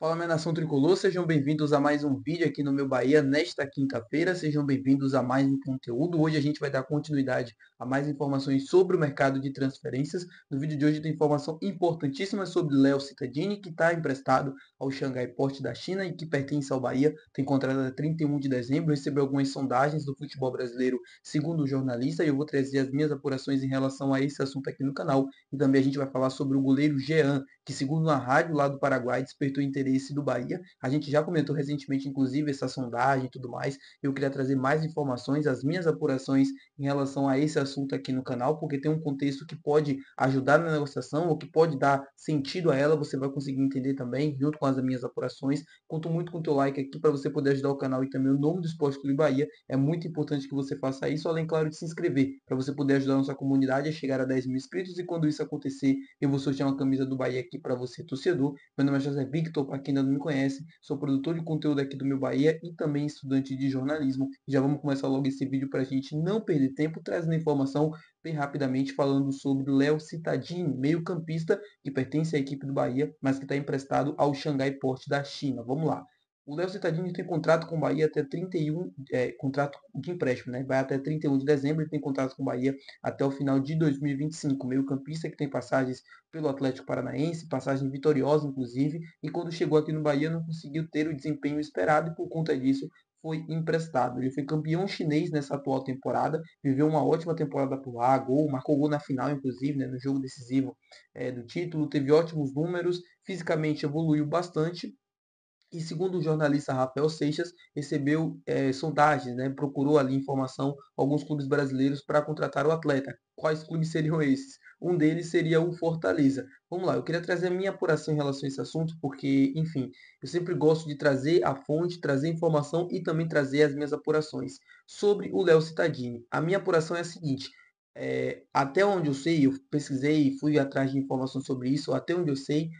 Fala, minha nação tricolor, sejam bem-vindos a mais um vídeo aqui no meu Bahia nesta quinta-feira, sejam bem-vindos a mais um conteúdo. Hoje a gente vai dar continuidade a mais informações sobre o mercado de transferências. No vídeo de hoje tem informação importantíssima sobre Léo Cittadini, que está emprestado ao Xangai Port da China e que pertence ao Bahia, tem contrato até 31 de dezembro, recebeu algumas sondagens do futebol brasileiro, segundo o jornalista, e eu vou trazer as minhas apurações em relação a esse assunto aqui no canal. E também a gente vai falar sobre o goleiro Jean, que segundo uma rádio lá do Paraguai, despertou interesse do Bahia. A gente já comentou recentemente, inclusive, essa sondagem e tudo mais. Eu queria trazer mais informações, as minhas apurações em relação a esse assunto aqui no canal, porque tem um contexto que pode ajudar na negociação ou que pode dar sentido a ela. Você vai conseguir entender também, junto com as minhas apurações. Conto muito com o teu like aqui para você poder ajudar o canal e também o nome do Esporte Clube Bahia. É muito importante que você faça isso, além, claro, de se inscrever, para você poder ajudar a nossa comunidade a chegar a 10 mil inscritos. E quando isso acontecer, eu vou sortear uma camisa do Bahia aqui para você, torcedor. Meu nome é José Victor, para quem ainda não me conhece, sou produtor de conteúdo aqui do meu Bahia e também estudante de jornalismo. Já vamos começar logo esse vídeo para a gente não perder tempo, trazendo informação bem rapidamente falando sobre Léo Cittadini, meio-campista que pertence à equipe do Bahia, mas que está emprestado ao Xangai Port da China. Vamos lá. O Léo Cittadini tem contrato com o Bahia até 31, contrato de empréstimo, né? Vai até 31 de dezembro e tem contrato com o Bahia até o final de 2025. Meio-campista que tem passagens pelo Atlético Paranaense, passagem vitoriosa, inclusive, e quando chegou aqui no Bahia não conseguiu ter o desempenho esperado e por conta disso foi emprestado. Ele foi campeão chinês nessa atual temporada, viveu uma ótima temporada por lá, marcou gol na final, inclusive, né, no jogo decisivo do título, teve ótimos números, fisicamente evoluiu bastante e segundo o jornalista Rafael Seixas, recebeu sondagens, né, procurou ali informação alguns clubes brasileiros para contratar o atleta. Quais clubes seriam esses? Um deles seria o Fortaleza. Vamos lá, eu queria trazer a minha apuração em relação a esse assunto, porque, enfim, eu sempre gosto de trazer a fonte, trazer informação e também trazer as minhas apurações. Sobre o Léo Cittadini, a minha apuração é a seguinte, até onde eu sei, eu pesquisei e fui atrás de informações sobre isso, até onde eu sei,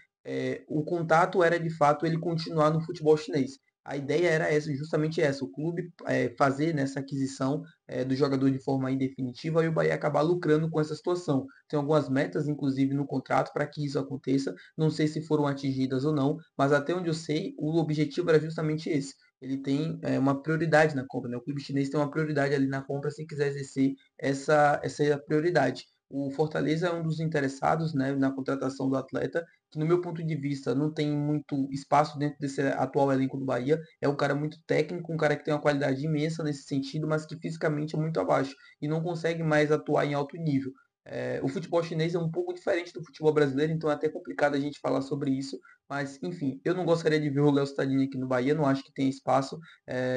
o contato era de fato ele continuar no futebol chinês. A ideia era essa, justamente essa, o clube fazer nessa aquisição do jogador de forma indefinitiva e o Bahia acabar lucrando com essa situação. Tem algumas metas, inclusive, no contrato para que isso aconteça. Não sei se foram atingidas ou não, mas até onde eu sei, o objetivo era justamente esse. Ele tem uma prioridade na compra, né? O clube chinês tem uma prioridade ali na compra se quiser exercer essa prioridade. O Fortaleza é um dos interessados, né, na contratação do atleta, que no meu ponto de vista não tem muito espaço dentro desse atual elenco do Bahia. É um cara muito técnico, um cara que tem uma qualidade imensa nesse sentido, mas que fisicamente é muito abaixo e não consegue mais atuar em alto nível. O futebol chinês é um pouco diferente do futebol brasileiro, então é até complicado a gente falar sobre isso. Mas, enfim, eu não gostaria de ver o Léo Cittadini aqui no Bahia, não acho que tem espaço,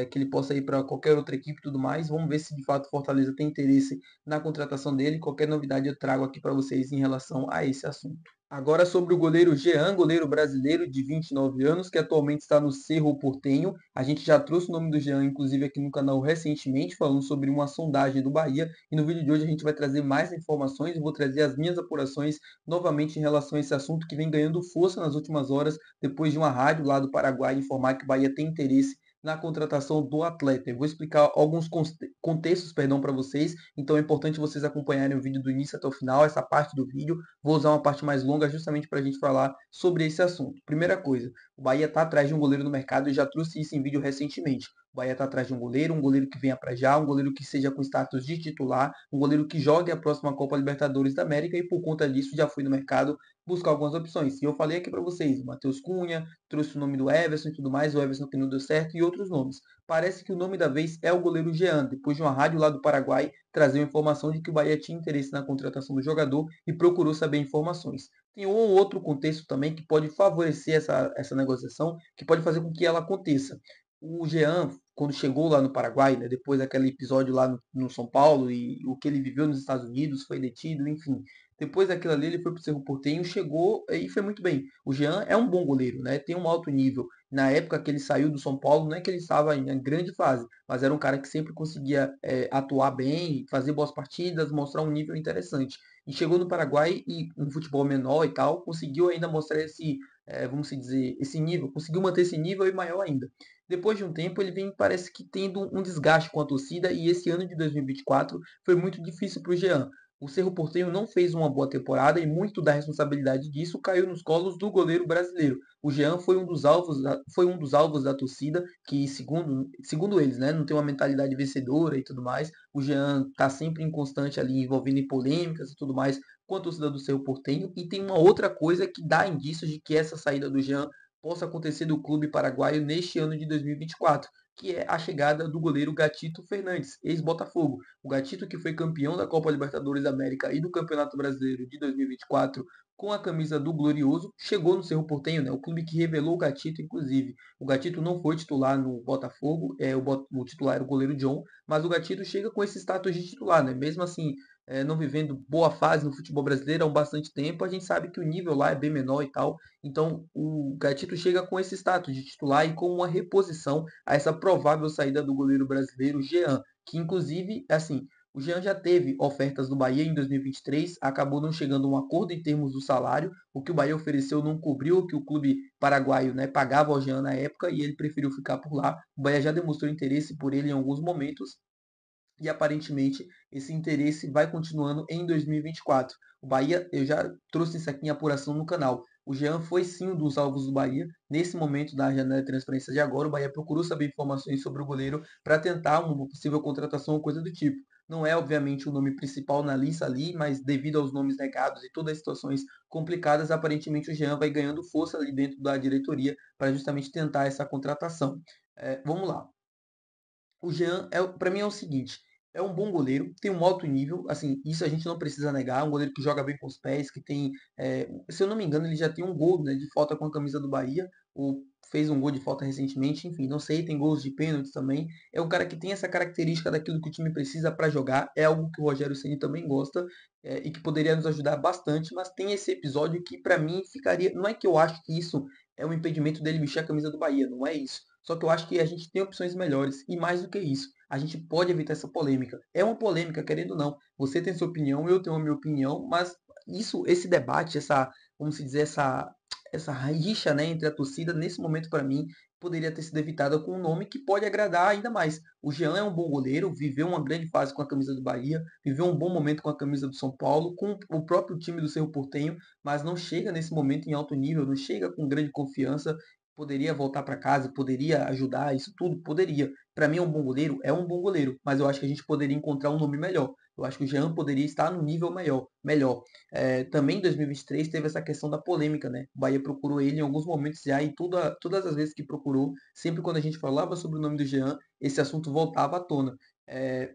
que ele possa ir para qualquer outra equipe e tudo mais. Vamos ver se de fato o Fortaleza tem interesse na contratação dele. Qualquer novidade eu trago aqui para vocês em relação a esse assunto. Agora sobre o goleiro Jean, goleiro brasileiro de 29 anos, que atualmente está no Cerro Porteño. A gente já trouxe o nome do Jean, inclusive, aqui no canal recentemente, falando sobre uma sondagem do Bahia. E no vídeo de hoje a gente vai trazer mais informações. Eu vou trazer as minhas apurações novamente em relação a esse assunto que vem ganhando força nas últimas horas, depois de uma rádio lá do Paraguai informar que o Bahia tem interesse na contratação do atleta. Eu vou explicar alguns contextos, perdão, para vocês, então é importante vocês acompanharem o vídeo do início até o final, essa parte do vídeo. Vou usar uma parte mais longa justamente para a gente falar sobre esse assunto. Primeira coisa, o Bahia está atrás de um goleiro no mercado, eu já trouxe isso em vídeo recentemente. O Bahia está atrás de um goleiro que venha para já, um goleiro que seja com status de titular, um goleiro que jogue a próxima Copa Libertadores da América e por conta disso já fui no mercado buscar algumas opções. E eu falei aqui para vocês, o Matheus Cunha, trouxe o nome do Everson e tudo mais, o Everson que não deu certo e outros nomes. Parece que o nome da vez é o goleiro Jean, depois de uma rádio lá do Paraguai trazer a informação de que o Bahia tinha interesse na contratação do jogador e procurou saber informações. Tem um ou outro contexto também que pode favorecer essa negociação, que pode fazer com que ela aconteça. O Jean, quando chegou lá no Paraguai, né, depois daquele episódio lá no São Paulo e o que ele viveu nos Estados Unidos, foi detido, enfim. Depois daquilo ali, ele foi para o Cerro Porteño, chegou e foi muito bem. O Jean é um bom goleiro, né? Tem um alto nível. Na época que ele saiu do São Paulo, não é que ele estava em grande fase, mas era um cara que sempre conseguia atuar bem, fazer boas partidas, mostrar um nível interessante. E chegou no Paraguai e um futebol menor e tal, conseguiu ainda mostrar esse, vamos dizer, esse nível, conseguiu manter esse nível e maior ainda. Depois de um tempo, ele vem, parece que tendo um desgaste com a torcida, e esse ano de 2024 foi muito difícil para o Jean. O Cerro Porteño não fez uma boa temporada e muito da responsabilidade disso caiu nos colos do goleiro brasileiro. O Jean foi um dos alvos da torcida, que segundo eles, né, não tem uma mentalidade vencedora e tudo mais. O Jean está sempre inconstante ali, envolvido em polêmicas e tudo mais com a torcida do Cerro Porteño. E tem uma outra coisa que dá indícios de que essa saída do Jean possa acontecer do clube paraguaio neste ano de 2024, que é a chegada do goleiro Gatito Fernandes, ex-Botafogo. O Gatito, que foi campeão da Copa Libertadores da América e do Campeonato Brasileiro de 2024 com a camisa do Glorioso, chegou no Cerro Porteño, né? O clube que revelou o Gatito, inclusive. O Gatito não foi titular no Botafogo, o titular era o goleiro John, mas o Gatito chega com esse status de titular, né? Mesmo assim, não vivendo boa fase no futebol brasileiro há um bastante tempo, a gente sabe que o nível lá é bem menor e tal. Então, o Gatito chega com esse status de titular e com uma reposição a essa provável saída do goleiro brasileiro Jean, que inclusive, assim, o Jean já teve ofertas do Bahia em 2023, acabou não chegando a um acordo em termos do salário, o que o Bahia ofereceu não cobriu o que o clube paraguaio, né, pagava ao Jean na época e ele preferiu ficar por lá. O Bahia já demonstrou interesse por ele em alguns momentos e aparentemente esse interesse vai continuando em 2024. O Bahia, eu já trouxe isso aqui em apuração no canal. O Jean foi sim um dos alvos do Bahia. Nesse momento da janela de transferência de agora, o Bahia procurou saber informações sobre o goleiro para tentar uma possível contratação ou coisa do tipo. Não é, obviamente, o nome principal na lista ali, mas devido aos nomes negados e todas as situações complicadas, aparentemente o Jean vai ganhando força ali dentro da diretoria para justamente tentar essa contratação. Vamos lá. O Jean, para mim, é o seguinte: é um bom goleiro, tem um alto nível, assim, isso a gente não precisa negar. É um goleiro que joga bem com os pés, que tem, se eu não me engano, ele já tem um gol, né, de falta com a camisa do Bahia, ou fez um gol de falta recentemente, enfim, não sei, tem gols de pênalti também. É um cara que tem essa característica daquilo que o time precisa para jogar, é algo que o Rogério Ceni também gosta, e que poderia nos ajudar bastante, mas tem esse episódio que, para mim, ficaria. Não é que eu acho que isso é um impedimento dele vestir a camisa do Bahia, não é isso. Só que eu acho que a gente tem opções melhores. E mais do que isso, a gente pode evitar essa polêmica. É uma polêmica, querendo ou não. Você tem sua opinião, eu tenho a minha opinião, mas esse debate, vamos dizer, essa rixa, né, entre a torcida, nesse momento, para mim, poderia ter sido evitada com um nome que pode agradar ainda mais. O Jean é um bom goleiro, viveu uma grande fase com a camisa do Bahia, viveu um bom momento com a camisa do São Paulo, com o próprio time do Cerro Porteño, mas não chega nesse momento em alto nível, não chega com grande confiança. Poderia voltar para casa, poderia ajudar, isso tudo poderia. Para mim é um bom goleiro, mas eu acho que a gente poderia encontrar um nome melhor. Eu acho que o Jean poderia estar no nível melhor. Também em 2023 teve essa questão da polêmica, né? O Bahia procurou ele em alguns momentos já e todas as vezes que procurou, sempre quando a gente falava sobre o nome do Jean, esse assunto voltava à tona.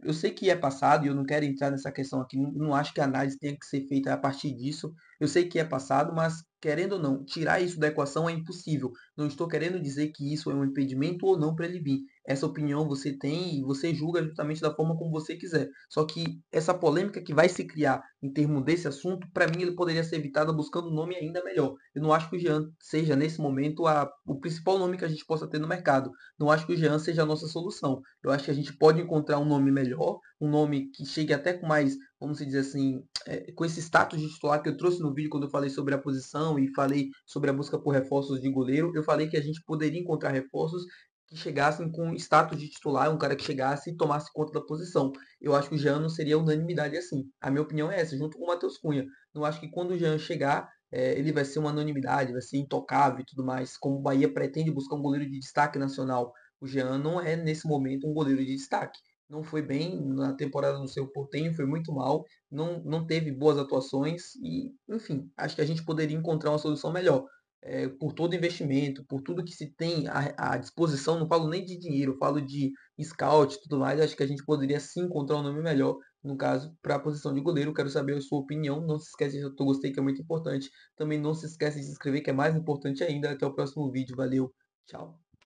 Eu sei que é passado e eu não quero entrar nessa questão aqui, não acho que a análise tenha que ser feita a partir disso. Eu sei que é passado, mas querendo ou não, tirar isso da equação é impossível. Não estou querendo dizer que isso é um impedimento ou não para ele vir. Essa opinião você tem e você julga justamente da forma como você quiser. Só que essa polêmica que vai se criar em termos desse assunto, para mim ele poderia ser evitada buscando um nome ainda melhor. Eu não acho que o Jean seja, nesse momento, o principal nome que a gente possa ter no mercado. Não acho que o Jean seja a nossa solução. Eu acho que a gente pode encontrar um nome melhor, um nome que chegue até com mais, vamos dizer assim, com esse status de titular que eu trouxe no vídeo quando eu falei sobre a posição e falei sobre a busca por reforços de goleiro, eu falei que a gente poderia encontrar reforços que chegassem com status de titular, um cara que chegasse e tomasse conta da posição. Eu acho que o Jean não seria unanimidade assim. A minha opinião é essa, junto com o Matheus Cunha. Não acho que quando o Jean chegar, ele vai ser uma unanimidade, vai ser intocável e tudo mais. Como o Bahia pretende buscar um goleiro de destaque nacional, o Jean não é, nesse momento, um goleiro de destaque. Não foi bem na temporada no seu Portenho, foi muito mal, não teve boas atuações e, enfim, acho que a gente poderia encontrar uma solução melhor. Por todo investimento, por tudo que se tem à disposição, não falo nem de dinheiro, eu falo de scout e tudo mais, acho que a gente poderia sim encontrar um nome melhor, no caso, para a posição de goleiro. Quero saber a sua opinião, não se esquece de eu gostei, que é muito importante. Também não se esquece de se inscrever, que é mais importante ainda. Até o próximo vídeo, valeu, tchau.